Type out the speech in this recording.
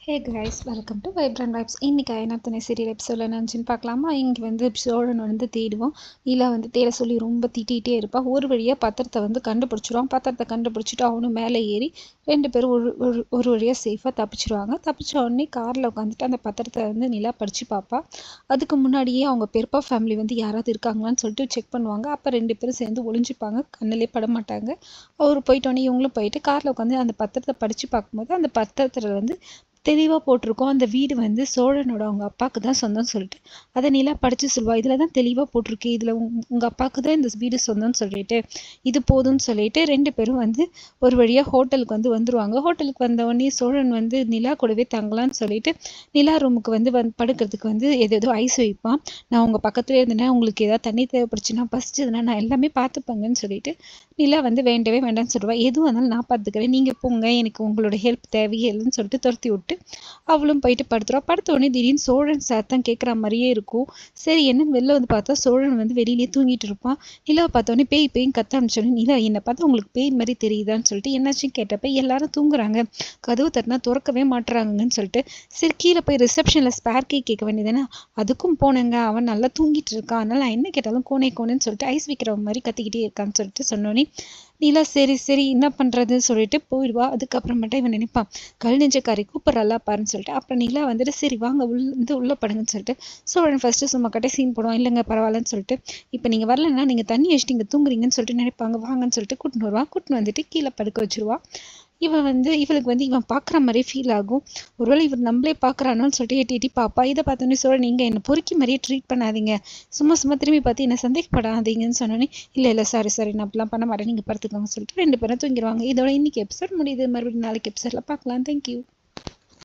Hey guys, welcome to vibrant vibes. இன்றைக்கி ஐநாத்தனை serial எபிசோடில் நினச்சின்னு பார்க்கலாமா? இங்கே வந்து சோழன் வந்து தேடுவோம். இல்லை வந்து தேட சொல்லி ரொம்ப திட்டிகிட்டே இருப்பான். ஒரு வழியாக பத்திரத்தை வந்து கண்டுபிடிச்சிருவான். பத்திரத்தை கண்டுபிடிச்சிட்டு அவனும் மேலே ஏறி 2 பேரும் ஒரு வழியாக சேஃபாக தப்பிச்சிருவாங்க. தப்பிச்ச உடனே காரில் உட்காந்துட்டு அந்த பத்திரத்தை வந்து நிலா படித்து பார்ப்பா. அதுக்கு முன்னாடியே அவங்க பெருப்பா ஃபேமிலி வந்து யாராவது இருக்காங்களான்னு சொல்லிட்டு செக் பண்ணுவாங்க. அப்போ 2 பேரும் சேர்ந்து ஒளிஞ்சிப்பாங்க, கண்ணிலே பட மாட்டாங்க. அவர் போயிட்டோன்னே இவங்களும் போயிட்டு காரில் உட்காந்து அந்த பத்திரத்தை படித்து பார்க்கும்போது அந்த பத்திரத்தில் வந்து தெளிவாக போட்டிருக்கோம், அந்த வீடு வந்து சோழனோட அவங்க அப்பாவுக்கு தான் சொந்தம்னு சொல்லிட்டு. அதை நிலா படித்து சொல்லுவா, இதில் தான் தெளிவாக போட்டிருக்கு, இதில் உங்கள் அப்பாவுக்கு தான் இந்த வீடு சொந்தம்னு சொல்லிட்டு. இது போதும்னு சொல்லிட்டு 2 பேரும் வந்து ஒரு வழியாக ஹோட்டலுக்கு வந்து வந்துடுவாங்க. ஹோட்டலுக்கு வந்தவொடனே சோழன் வந்து நிலா கூடவே தங்கலான்னு சொல்லிட்டு நிலா ரூமுக்கு வந்து படுக்கிறதுக்கு வந்து ஏதோ ஐஸ் வைப்பான். நான் உங்கள் பக்கத்துலேயே இருந்தேன்னா உங்களுக்கு ஏதாவது தண்ணி தேவைப்படுச்சுன்னா பசிச்சதுன்னா நான் எல்லாமே பார்த்துப்பேங்கன்னு சொல்லிட்டு நிலா வந்து வேண்டவே வேண்டாம்னு சொல்லுவா. எதுவும் இருந்தாலும் நான் பார்த்துக்கிறேன், நீங்கள் போங்க, எனக்கு உங்களோட ஹெல்ப் தேவையே இல்லைன்னு சொல்லிட்டு துரத்தி விட்டு அவளும் போயிட்டு படுத்துருவா. படுத்த உடனே திடீர்னு சோழன் சத்தம் கேட்குற மாதிரியே இருக்கும். சரி என்னன்னு வெளில வந்து பார்த்தா சோழன் வந்து வெளியிலேயே தூங்கிட்டு இருப்பான். நிலாவை பார்த்தோன்னே பேய் பேயும் கத்த ஆரம்பிச்சோன்னே, நிலா என்னை பார்த்தா உங்களுக்கு பேய் மாதிரி தெரியுதான்னு சொல்லிட்டு என்னாச்சுன்னு கேட்டப்ப எல்லாரும் தூங்குறாங்க, கதவு தட்டினா திறக்கவே மாட்டுறாங்கன்னு சொல்லிட்டு, சரி கீழே போய் ரிசப்ஷனில் ஸ்பேர் கீ கேட்க வேண்டியதுன்னா அதுக்கும் போனேங்க, அவன் நல்லா தூங்கிட்டு இருக்கான், அதனால நான் என்ன கேட்டாலும் கோனேன்னு சொல்லிட்டு ஐஸ் வைக்கிற மாதிரி கத்திக்கிட்டே இருக்கான்னு சொல்லிட்டு சொன்னோன்னே நிலா சரி சரி என்ன பண்ணுறதுன்னு சொல்லிட்டு போயிடுவா. அதுக்கப்புறமேட்டா இவன் நினைப்பான், கல் நெஞ்சக்காரி கூப்பிட்றல்லா பாருன்னு சொல்லிட்டு. அப்புறம் நிலா வந்துட்டு சரி வாங்க உள்ளே படுங்கன்னு சொல்லிட்டு சோழன் ஃபர்ஸ்ட்டு சும்மா சீன் போடுவான். இல்லைங்க பரவாயில்லன்னு சொல்லிட்டு, இப்போ நீங்கள் வரலன்னா நீங்கள் தண்ணி வச்சுட்டு இங்கே தூங்குறீங்கன்னு சொல்லிட்டு நினைப்பாங்க. வாங்கன்னு சொல்லிட்டு கூட்டின்னு வருவான். கூட்டின்னு வந்துட்டு கீழே படுக்க வச்சுருவான். இவளுக்கு வந்து இவன் பார்க்குற மாதிரி ஃபீல் ஆகும். ஒருவேளை இவர் நம்மளே பார்க்குறானோன்னு சொல்லிட்டு எட்டி எட்டி பாப்பா. இதை பார்த்தோன்னே சோழன், நீங்கள் என்னை பொறுக்கி மாதிரியே ட்ரீட் பண்ணாதீங்க, சும்மா சும்மா திரும்பி பார்த்து என்னை சந்தேகப்படாதீங்கன்னு சொன்னோன்னே, இல்லை சாரி நான் அப்படிலாம் பண்ண மாட்டேன், நீங்கள் படுத்துக்கோங்க சொல்லிட்டு 2 பேரும் தூங்கிடுவாங்க. இதோட இன்னைக்கு எபிசோட் முடியுது. மறுபடியும் நாளைக்கு எபிசோடில் பார்க்கலாம். தேங்க்யூ.